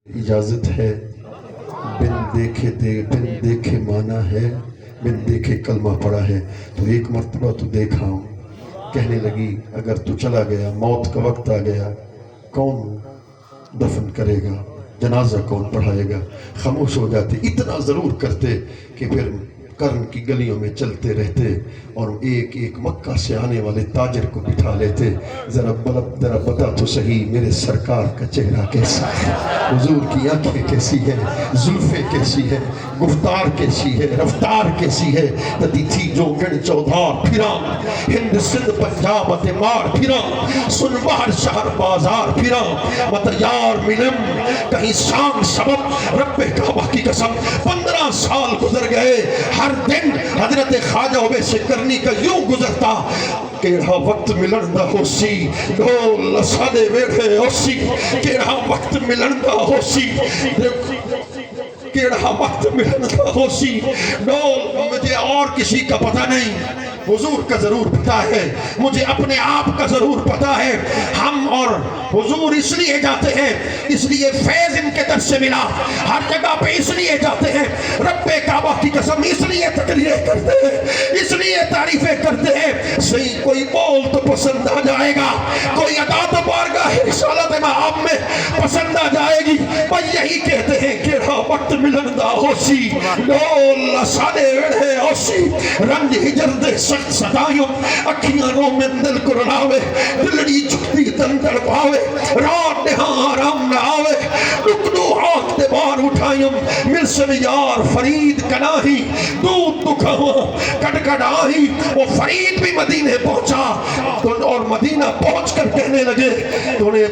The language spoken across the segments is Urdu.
اجازت ہے بن دیکھے مانا ہے، بن دیکھے کلمہ پڑا ہے، تو ایک مرتبہ تو دیکھا ہوں۔ کہنے لگی اگر تو چلا گیا، موت کا وقت آ گیا، کون دفن کرے گا، جنازہ کون پڑھائے گا؟ خاموش ہو جاتے، اتنا ضرور کرتے کہ پھر کرن کی گلیوں میں چلتے رہتے اور ایک ایک مکہ سے آنے والے تاجر کو بٹھا لیتے، ذرا بتا تو صحیح میرے سرکار کا چہرہ کیسا ہے، حضور کی آنکھیں کیسی ہے، زلفیں کیسی ہے، گفتار کیسی ہے، رفتار کیسی ہے۔ تدی تھی جو گن چودھار پھرا، ہند سندھ پنجاب مار پھرا، سن باہر شہر بازار پھرا، مت یار ملم کہیں شام سبب رب کعبہ کی قسم 15 سال گزر گئے، ہر دن حضرت خواجہ ہوئے کرنی کا یوں گزرتا، کیڑا وقت ملن دا ہو سی ڈھول سادے ویڑے ہو سی، کیڑا وقت ملن دا ہو سی، کیڑا وقت ملن دا ہو سی ڈھول، مجھے اور کسی کا پتہ نہیں، حضور کا ضرور پتا ہے، مجھے اپنے آپ کا ضرور پتا ہے۔ ہم اور حضور اس لیے جاتے ہیں، اس لیے فیض ان کے در سے ملا، ہر جگہ پہ اس لیے جاتے ہیں، رب کعبہ کی قسم اس لیے تقریریں کرتے ہیں، اس لیے تعریفیں کرتے ہیں۔ صحیح کوئی بول تو پسند آ جائے گا، کوئی ادا تو بارگاہ رسالت مآب میں پسند آ جائے گی، بس یہی کہتے ہیں کہ وقت ملن دا ہو سی ڈول سادے ویڑے ہو سی، رنج ہجر دے سخت صدایوں، اکھیاں رو میں دل کو رلاوے، دلڑی چکتی تن تڑپاوے، رات نہاں آرام نہ آوے، ٹکڑو ہاتھ دے بار اٹھائیں، مل سے یار فرید کناہی، دودھ دکھاواں کٹ آہی۔ وہ فرید بھی مدینے پہنچا اور مدینہ پہنچ کر کہنے لگے، تو نے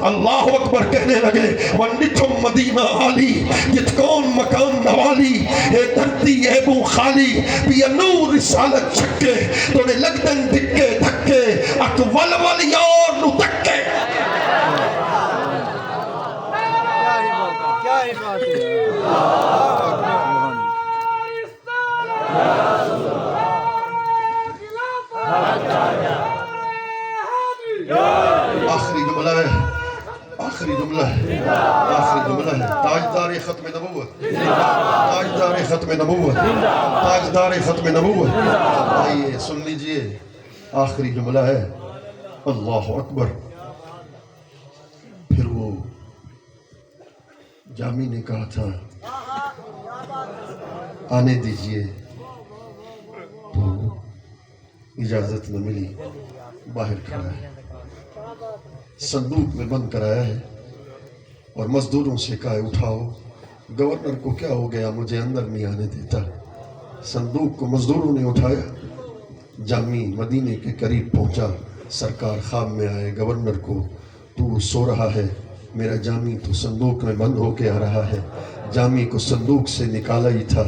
اللہ اکبر کہنے لگے، ونڈٹھم مدینہ آلی جت کون مکان نوالی، اے دھرتی اے بو خالی پیا نور رسالت چھکے، تو نے لگدن دکے دھکے اک ول یار نو دکے۔ آخری جملہ ہے، آخری جملہ ہے، آخری جملہ ہے، تاجدار ختم نبوت، تاجدار ختم نبوت، تاجدار ختم نبوت۔ آئیے سن لیجئے، آخری جملہ ہے، اللہ اکبر۔ پھر وہ جامی نے کہا تھا آنے دیجئے، تو اجازت نہ ملی، باہر کھڑا ہے، صندوق میں بند کرایا ہے اور مزدوروں سے کہا اٹھاؤ۔ گورنر کو کیا ہو گیا، مجھے اندر نہیں آنے دیتا۔ صندوق کو مزدوروں نے اٹھایا، جامی مدینے کے قریب پہنچا، سرکار خواب میں آئے، گورنر کو تو سو رہا ہے، میرا جامی تو صندوق میں بند ہو کے آ رہا ہے۔ جامی کو صندوق سے نکالا ہی تھا،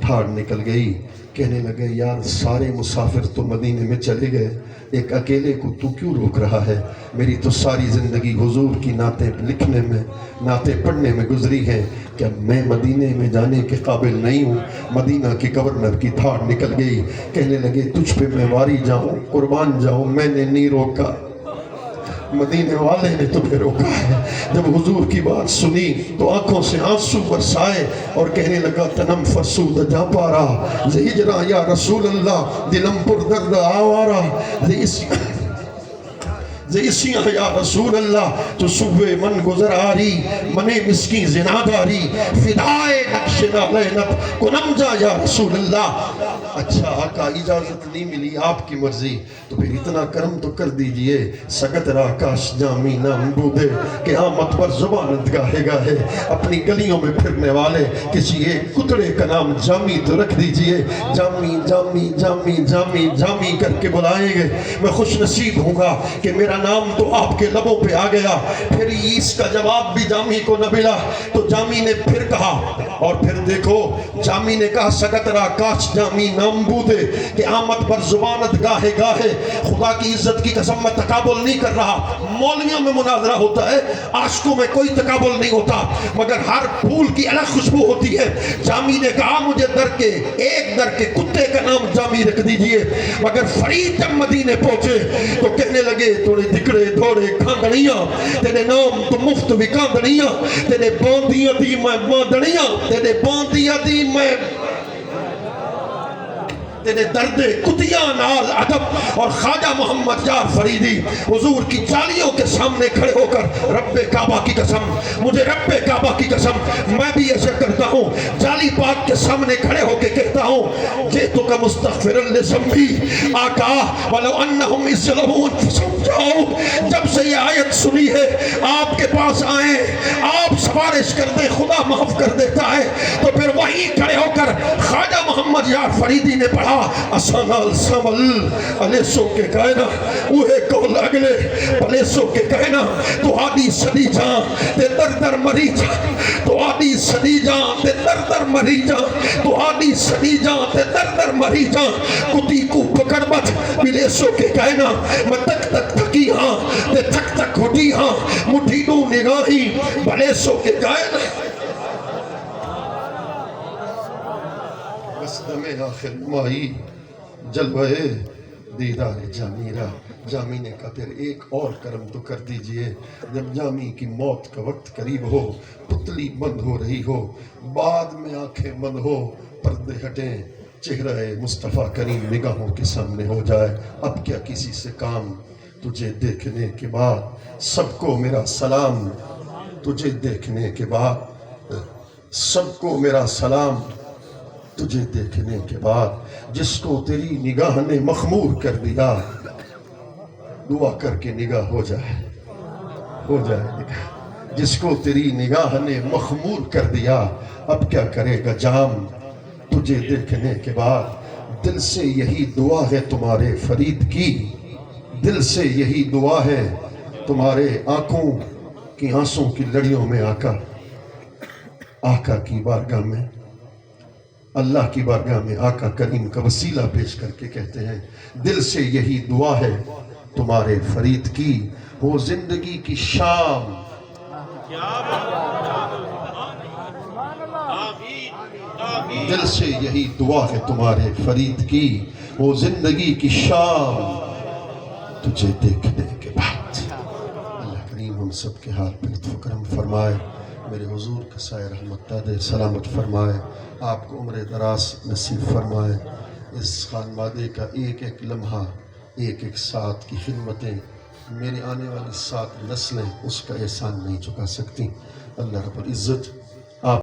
دھاڑ نکل گئی۔ کہنے لگے یار سارے مسافر تو مدینے میں چلے گئے، ایک اکیلے کو تو کیوں روک رہا ہے؟ میری تو ساری زندگی حضور کی نعتیں لکھنے میں، نعتیں پڑھنے میں گزری ہے، کیا میں مدینے میں جانے کے قابل نہیں ہوں؟ مدینہ کی گورنر کی دھاڑ نکل گئی۔ کہنے لگے تجھ پہ میں واری جاؤں، قربان جاؤں، میں نے نہیں روکا، مدینے والے نے تمہیں روکا ہے۔ جب حضور کی بات سنی تو آنکھوں سے آنسو برسائے اور کہنے لگا تنم فرسود جا پارا، زہجرا یا رسول اللہ دلم پر درد آوارا، زیسیاں یا رسول اللہ تو صبح من گزر آری، منے مسکین زناداری، فدائے نقش نالینت کنم جا یا رسول اللہ۔ اچھا آقا اجازت نہیں ملی، آپ کی مرضی، تو پھر اتنا کرم تو کر دیجئے، سگت راکاش جامی نام بودے، قیامت پر زبانت گاہے گاہے، اپنی گلیوں میں پھرنے والے کسی ایک کتڑے کا نام جامی تو رکھ دیجئے، جامی جامی جامی جامی جامی کر کے بلائیں گے، میں خوش نصیب ہوں گا کہ میرا نام تو آپ کے لبوں پہ آ گیا۔ پھر اس کا جواب بھی جامی کو نہ ملا، تو جامی نے پھر کہا، اور پھر دیکھو جامی نے کہا سگت راکاش جامی نام بودے، قیامت پر زبانت گاہے گاہے۔ خدا کی عزت کی قسم میں تقابل نہیں کر رہا، مولویوں میں مناظرہ ہوتا ہے، عاشقوں میں کوئی تقابل نہیں ہوتا، مگر ہر پھول کی الگ خوشبو ہوتی ہے۔ جامی نے کہا مجھے ایک در کے کتے کا نام جامی رکھ دیجئے، مگر فرید جب مدینے پہنچے تو کہنے لگے تو دکڑے دھوڑے کھاندڑیاں تیرے نام تو مفت بھی کھاندڑیاں تیرے باندیاں دی میں باندڑیاں تیرے باندیاں دی میں تیرے درد کتیاں نال ادب اور خواجہ محمد یار فریدی حضور کی جالیوں کے سامنے کھڑے ہو کر رب کعبہ کی قسم مجھے رب کعبہ کی قسم میں بھی ایسے کرتا ہوں جالی پاک کے سامنے کھڑے ہو کے کہتا ہوں جیتو کا مستغفر لذنبی آقا ولو انہم یظلمون سمجھاؤ جب سے یہ آیت سنی ہے آپ کے پاس آئیں آپ سفارش کر دیں خدا معاف کر دیتا ہے تو پھر وہی کھڑے ہو کر خواجہ محمد یار فریدی نے پڑھا اسانال سمل علیسو کے کہنا اوہے کول اگلے علیسو کے کہنا تو آدھی صدی جان تے در در مری جان تو آدھی صدی جان تے در در مری جان تو آدھی صدی جان تے در در مری جان کتی کو پکڑ مت علیسو کے کہنا میں تک تک تھکی ہاں تے تک تک ہوتی ہاں مٹھی دو نگاہی علیسو کے کہنا دمے آخر مائی جلوے دیدار جامیرہ جامی نے کہا پھر ایک اور کرم تو کر دیجئے جب جامی کی موت کا وقت قریب ہو پتلی بند ہو رہی ہو بعد میں آنکھیں بند ہو پردے ہٹیں چہرہ مصطفیٰ کریم نگاہوں کے سامنے ہو جائے اب کیا کسی سے کام تجھے دیکھنے کے بعد سب کو میرا سلام تجھے دیکھنے کے بعد سب کو میرا سلام تجھے دیکھنے کے بعد جس کو تیری نگاہ نے مخمور کر دیا دعا کر کے نگاہ ہو جائے نگاہ جس کو تیری نگاہ نے مخمور کر دیا اب کیا کرے گا جام تجھے دیکھنے کے بعد دل سے یہی دعا ہے تمہارے فرید کی دل سے یہی دعا ہے تمہارے آنکھوں کی آنسوں کی لڑیوں میں آقا کی بارگاہ میں اللہ کی بارگاہ میں آقا کریم کا وسیلہ پیش کر کے کہتے ہیں دل سے یہی دعا ہے تمہارے فرید کی ہو زندگی کی شام دل سے یہی دعا ہے تمہارے فرید کی ہو زندگی کی شام تجھے دیکھنے کے بعد اللہ کریم ہم سب کے حال پر لطف و کرم فرمائے میرے حضور کا سایہ رحمت دے سلامت فرمائے آپ کو عمر دراز نصیب فرمائے اس خانوادے کا ایک ایک لمحہ ایک ایک ساتھ کی خدمتیں میرے آنے والی 7 نسلیں اس کا احسان نہیں چکا سکتی اللہ رب العزت